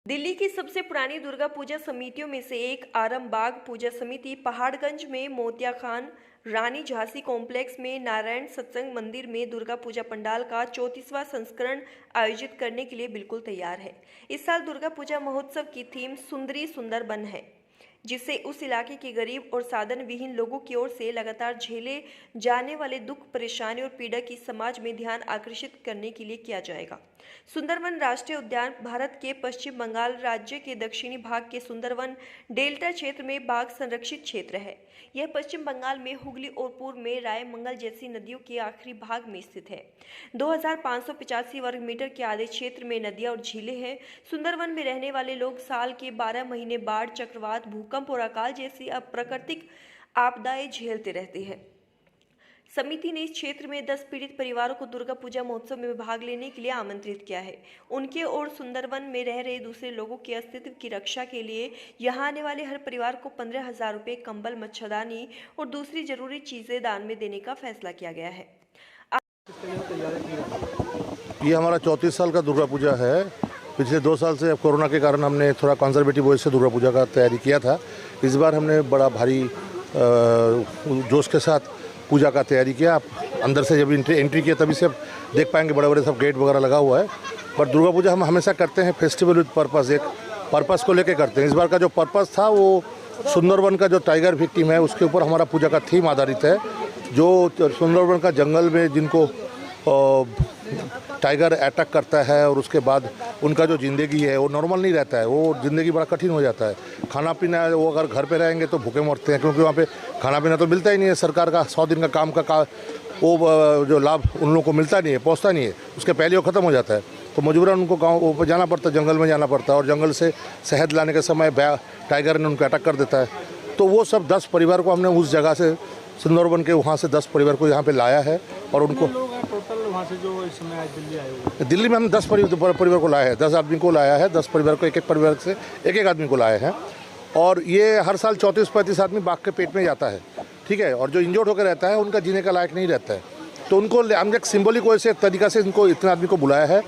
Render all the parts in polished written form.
दिल्ली की सबसे पुरानी दुर्गा पूजा समितियों में से एक आरामबाग पूजा समिति पहाड़गंज में मोतिया खान रानी झांसी कॉम्प्लेक्स में नारायण सत्संग मंदिर में दुर्गा पूजा पंडाल का 34वां संस्करण आयोजित करने के लिए बिल्कुल तैयार है। इस साल दुर्गा पूजा महोत्सव की थीम सुंदरी सुंदर बन है, जिसे उस इलाके के गरीब और साधन विहीन लोगों की ओर से लगातार झेले जाने वाले दुख, परेशानी और पीड़ा की समाज में ध्यान आकर्षित करने के लिए किया जाएगा। सुंदरवन राष्ट्रीय उद्यान भारत के पश्चिम बंगाल राज्य के दक्षिणी भाग के सुंदरवन डेल्टा क्षेत्र में बाघ संरक्षित क्षेत्र है। यह पश्चिम बंगाल में हुगली और पूर्व में रायमंगल जैसी नदियों के आखिरी भाग में स्थित है। 2585 वर्ग मीटर के आधे क्षेत्र में नदियां और झीलें हैं। सुंदरवन में रहने वाले लोग साल के 12 महीने बाढ़, चक्रवात, भूकंप और अकाल जैसी अप्राकृतिक आपदाएं झेलते रहते हैं। समिति ने इस क्षेत्र में 10 पीड़ित परिवारों को दुर्गा पूजा महोत्सव में भाग लेने के लिए आमंत्रित किया है। उनके और सुंदरवन में रह रहे दूसरे लोगों के अस्तित्व की रक्षा के लिए यहां आने वाले हर परिवार को 15,000 रुपये, कंबल, मच्छरदानी और दूसरी जरूरी चीजें दान में देने का फैसला किया गया है। ये हमारा 34 साल का दुर्गा पूजा है। पिछले 2 साल से अब कोरोना के कारण हमने थोड़ा कंजर्वेटिव वजह से दुर्गा पूजा का तैयारी किया था। इस बार हमने बड़ा भारी जोश के साथ पूजा का तैयारी किया। आप अंदर से जब एंट्री किया तभी से आप देख पाएंगे बड़े बड़े सब गेट वगैरह लगा हुआ है। पर दुर्गा पूजा हम हमेशा करते हैं फेस्टिवल विद पर्पस, एक पर्पस को लेके करते हैं। इस बार का जो पर्पस था वो सुंदरवन का जो टाइगर विक्टिम है उसके ऊपर हमारा पूजा का थीम आधारित है। जो सुंदरवन का जंगल में जिनको टाइगर अटैक करता है और उसके बाद उनका जो ज़िंदगी है वो नॉर्मल नहीं रहता है, वो ज़िंदगी बड़ा कठिन हो जाता है। खाना पीना वो अगर घर पे रहेंगे तो भूखे मरते हैं, क्योंकि वहाँ पे खाना पीना तो मिलता ही नहीं है। सरकार का 100 दिन का काम का वो जो लाभ उन लोगों को मिलता नहीं है, पहुँचता नहीं है, उसके पहले वो ख़त्म हो जाता है। तो मजबूरन उनको गाँव पर जाना पड़ता है, जंगल में जाना पड़ता है और जंगल से शहद लाने के समय टाइगर ने उनको अटैक कर देता है। तो वो सब 10 परिवार को हमने उस जगह से सुंदरवन के वहाँ से 10 परिवार को यहाँ पे लाया है और उनको टोटल वहाँ से जो इस समय आज दिल्ली आए हुए दिल्ली में हमने 10 परिवार को लाया है, 10 आदमी को लाया है। 10 परिवार को एक परिवार से एक आदमी को लाए हैं। और ये हर साल 34-35 आदमी बाघ के पेट में जाता है, ठीक है। और जो इंजर्ड होकर रहता है उनका जीने का लायक नहीं रहता है, तो उनको हम एक सिम्बॉलिक वैसे तरीका से इनको इतने आदमी को बुलाया है।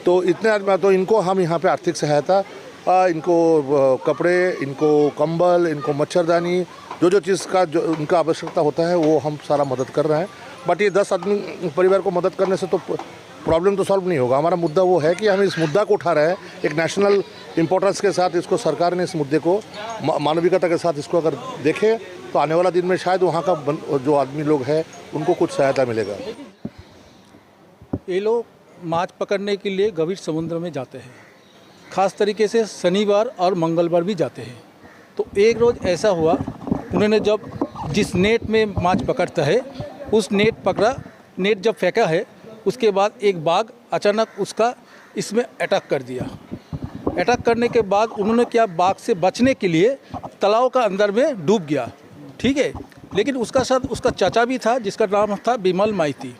तो इतने आदमी तो इनको हम यहाँ पर आर्थिक सहायता, इनको कपड़े, इनको कंबल, इनको मच्छरदानी, जो चीज़ का जो उनका आवश्यकता होता है वो हम सारा मदद कर रहे हैं। बट ये 10 आदमी परिवार को मदद करने से तो प्रॉब्लम तो सॉल्व नहीं होगा। हमारा मुद्दा वो है कि हम इस मुद्दा को उठा रहे हैं एक नेशनल इम्पोर्टेंस के साथ। इसको सरकार ने इस मुद्दे को मानविकता के साथ इसको अगर देखे तो आने वाला दिन में शायद वहाँ का जो आदमी लोग हैं उनको कुछ सहायता मिलेगा। ये लोग माछ पकड़ने के लिए गंभीर समुद्र में जाते हैं, ख़ास तरीके से शनिवार और मंगलवार भी जाते हैं। तो एक रोज़ ऐसा हुआ, उन्होंने जब जिस नेट में माछ पकड़ता है उस नेट पकड़ा, नेट जब फेंका है उसके बाद एक बाघ अचानक उसका इसमें अटैक कर दिया। अटैक करने के बाद उन्होंने क्या, बाघ से बचने के लिए तालाब का अंदर में डूब गया, ठीक है। लेकिन उसका साथ उसका चाचा भी था जिसका नाम था बिमल माइती।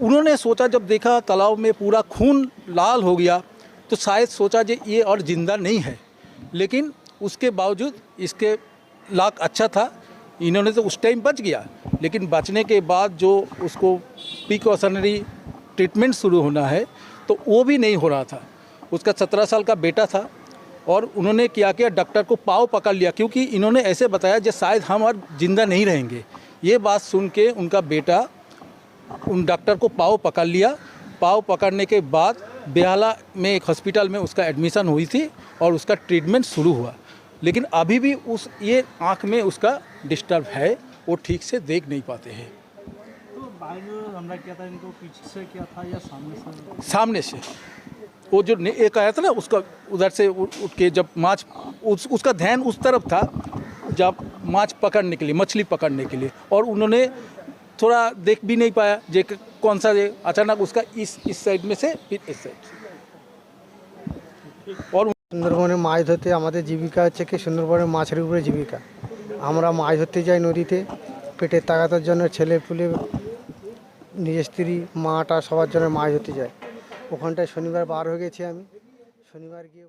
उन्होंने सोचा, जब देखा तालाब में पूरा खून लाल हो गया तो शायद सोचा कि ये और ज़िंदा नहीं है। लेकिन उसके बावजूद इसके लाक अच्छा था, इन्होंने तो उस टाइम बच गया। लेकिन बचने के बाद जो उसको प्रिकॉशनरी ट्रीटमेंट शुरू होना है तो वो भी नहीं हो रहा था। उसका 17 साल का बेटा था और उन्होंने क्या किया, डॉक्टर को पाँव पकड़ लिया, क्योंकि इन्होंने ऐसे बताया कि शायद हम और ज़िंदा नहीं रहेंगे। ये बात सुन के उनका बेटा उन डॉक्टर को पाँव पकड़ लिया। पाँव पकड़ने के बाद बेहाला में एक हॉस्पिटल में उसका एडमिशन हुई थी और उसका ट्रीटमेंट शुरू हुआ। लेकिन अभी भी उस ये आँख में उसका डिस्टर्ब है, वो ठीक से देख नहीं पाते हैं। तो बाघ हमला किया था, इनको पीछे से किया था या सामने से? सामने से। वो जो एक आया था ना, उसका उधर से उठ के जब माछ उसका ध्यान उस तरफ था जब माछ पकड़ने के लिए, मछली पकड़ने के लिए, और उन्होंने थोड़ा देख भी नहीं पाया जे कौन सा जे अचानक उसका इस साइड में से फिर इस साइड। और সুন্দরবনে মাছ ধরতে আমাদের জীবিকা হচ্ছে কি, সুন্দরবনে মাছের উপরে জীবিকা। আমরা মাছ ধরতে যাই নদীতে, পেটের তাগাতার জন্য ছেলে পুলে, নিজের স্ত্রী, মাটা সবার জন্য মাছ ধরতে যায়। ওখানটায় শনিবার বার হয়ে গেছি আমি, শনিবার গিয়ে